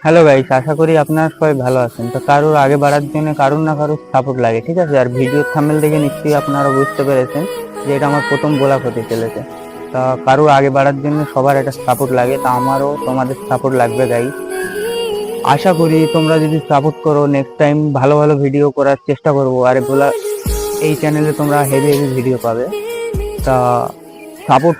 Hello guys, আশা করি আপনারা সবাই ভালো আছেন। তো কারোর আগে বাড়ার জন্য কারোর না কারোর সাপোর্ট লাগে, ঠিক আছে। আর ভিডিওর থাম্বনেল দেখে নিশ্চয়ই আপনারা বুঝতে পেরেছেন যে এটা আমার প্রথম ব্লগ হতে চলেছে। তা কারোর আগে বাড়ার জন্য সবার একটা সাপোর্ট লাগে, তা আমারও তোমাদের সাপোর্ট লাগবে গাইস। আশা করি তোমরা যদি সাপোর্ট করো, নেক্সট টাইম ভালো ভালো ভিডিও করার চেষ্টা করবো। আর এই চ্যানেলে তোমরা হেভি হেভি ভিডিও পাবে। তা সাপোর্ট